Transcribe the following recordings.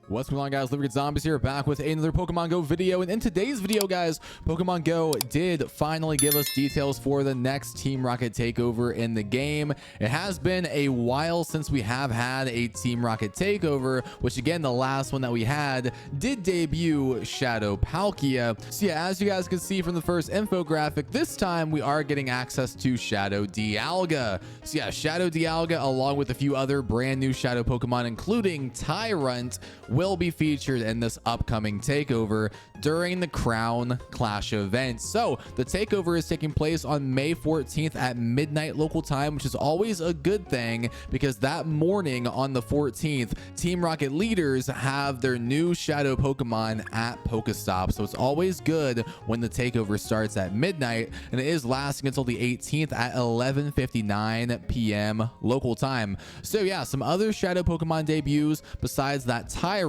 What's going on, guys? Liberty Zombies here, back with another Pokemon Go video. And in today's video, guys, Pokemon Go did finally give us details for the next Team Rocket Takeover in the game. It has been a while since we have had a Team Rocket Takeover, which again, the last one that we had did debut Shadow Palkia. So yeah, as you guys can see from the first infographic, this time we are getting access to Shadow Dialga. So yeah, Shadow Dialga, along with a few other brand new Shadow Pokemon, including Tyrant, will be featured in this upcoming takeover during the Crown Clash event. So the takeover is taking place on May 14th at midnight local time, which is always a good thing because that morning on the 14th, Team Rocket leaders have their new Shadow Pokemon at Pokestop. So it's always good when the takeover starts at midnight, and it is lasting until the 18th at 11:59 p.m. local time. So yeah, some other Shadow Pokemon debuts besides that Tyrant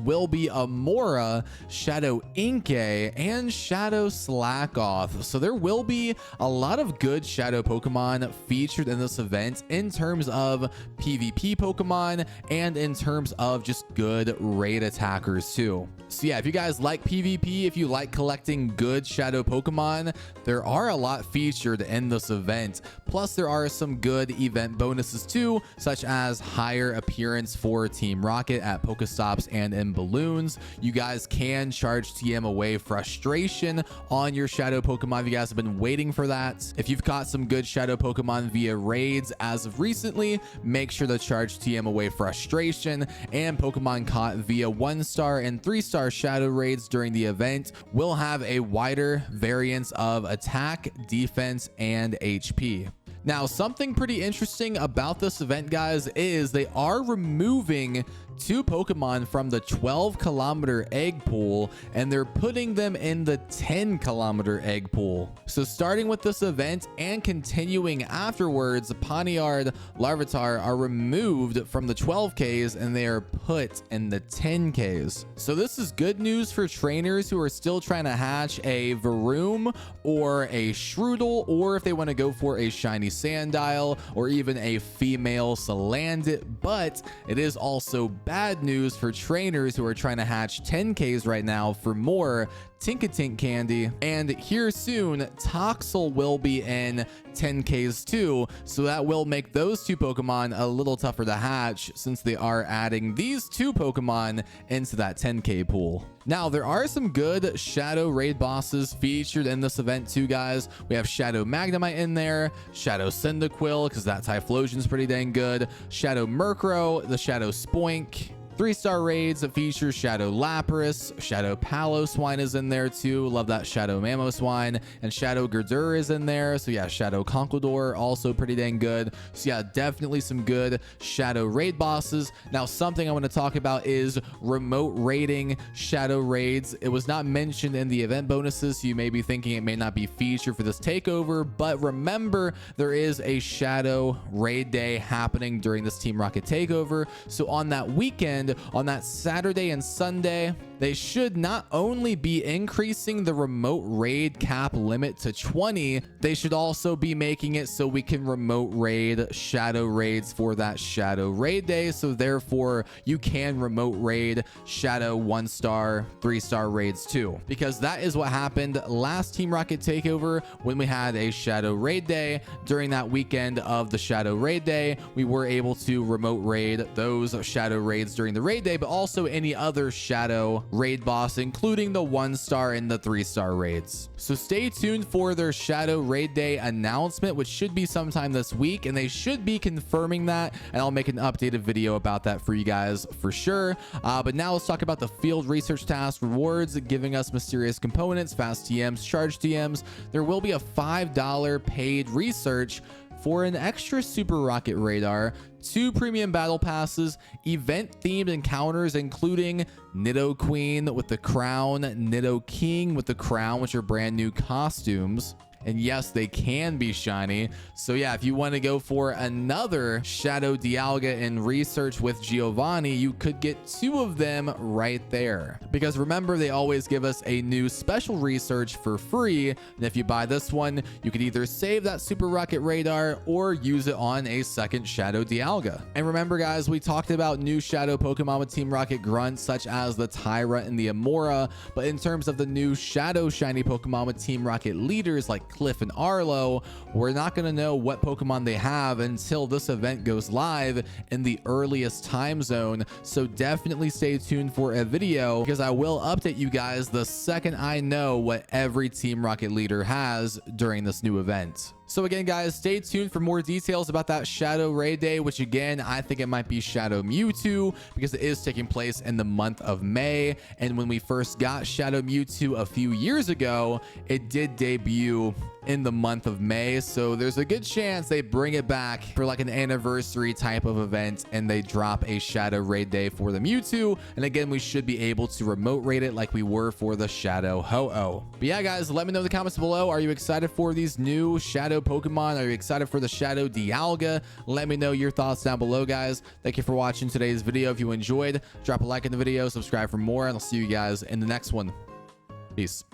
will be Amora, Shadow Inkay, and Shadow Slackoth. So there will be a lot of good Shadow Pokemon featured in this event in terms of PvP Pokemon and in terms of just good raid attackers too. So yeah, if you guys like PvP, if you like collecting good Shadow Pokemon, there are a lot featured in this event. Plus there are some good event bonuses too, such as higher appearance for Team Rocket at Pokestops and in balloons. You guys can charge TM away frustration on your Shadow Pokemon if you guys have been waiting for that. If you've caught some good Shadow Pokemon via raids as of recently, make sure to charge TM away frustration. And Pokemon caught via 1-star and 3-star Shadow raids during the event will have a wider variance of attack, defense, and HP. Now, something pretty interesting about this event, guys, is they are removing 2 Pokemon from the 12-kilometer egg pool, and they're putting them in the 10-kilometer egg pool. So starting with this event and continuing afterwards, Pawniard, Larvitar are removed from the 12Ks and they are put in the 10Ks. So this is good news for trainers who are still trying to hatch a Varoom or a Shroodle, or if they want to go for a shiny Sandile or even a female Salandit. But it is also bad news for trainers who are trying to hatch 10Ks right now for more Tinkatink candy. And here soon, Toxel will be in 10Ks too, so that will make those 2 Pokemon a little tougher to hatch since they are adding these 2 Pokemon into that 10K pool. Now, there are some good Shadow raid bosses featured in this event too, guys. We have Shadow Magnemite in there, Shadow Cyndaquil, because that Typhlosion is pretty dang good, Shadow Murkrow, the Shadow Spoink. 3-star raids that feature Shadow Lapras, Shadow Paloswine is in there too. Love that Shadow Mamoswine. And Shadow Gurdurr is in there. So yeah, Shadow Conkeldurr also pretty dang good. So yeah, definitely some good Shadow raid bosses. Now, something I want to talk about is remote raiding Shadow raids. It was not mentioned in the event bonuses, so you may be thinking it may not be featured for this takeover, but remember, there is a Shadow raid day happening during this Team Rocket takeover. So on that weekend, on that Saturday and Sunday, they should not only be increasing the remote raid cap limit to 20, they should also be making it so we can remote raid Shadow raids for that Shadow raid day. So therefore, you can remote raid Shadow 1-star, 3-star raids too, because that is what happened last Team Rocket takeover when we had a Shadow raid day. During that weekend of the Shadow raid day, we were able to remote raid those Shadow raids during the raid day, but also any other Shadow raid boss, including the 1-star and the 3-star raids. So stay tuned for their Shadow raid day announcement, which should be sometime this week, and they should be confirming that, and I'll make an updated video about that for you guys for sure. But now let's talk about the field research task rewards, giving us mysterious components, fast TMs, charge TMs. There will be a $5 paid research for an extra Super Rocket Radar, 2 premium battle passes, event-themed encounters including Nidoqueen with the crown, Nidoking with the crown, which are brand new costumes, and yes, they can be shiny. So yeah, if you want to go for another Shadow Dialga in research with Giovanni, you could get 2 of them right there, because remember, they always give us a new special research for free, and if you buy this one, you could either save that Super Rocket Radar or use it on a second Shadow Dialga. And remember guys, we talked about new Shadow Pokemon with Team Rocket grunts such as the Tyra and the Amora, but in terms of the new Shadow shiny Pokemon with Team Rocket leaders like Cliff and Arlo, we're not going to know what Pokemon they have until this event goes live in the earliest time zone. So definitely stay tuned for a video, because I will update you guys the second I know what every Team Rocket leader has during this new event. So again guys, stay tuned for more details about that Shadow Raid Day, which again, I think it might be Shadow Mewtwo, because it is taking place in the month of May. And when we first got Shadow Mewtwo a few years ago, it did debut in the month of May. So there's a good chance they bring it back for like an anniversary type of event and they drop a Shadow Raid Day for the Mewtwo. And again, we should be able to remote raid it like we were for the Shadow Ho-Oh. But yeah guys, let me know in the comments below, are you excited for these new Shadow Pokemon? Are you excited for the Shadow Dialga? Let me know your thoughts down below guys. Thank you for watching today's video. If you enjoyed, drop a like in the video, subscribe for more, and I'll see you guys in the next one. Peace.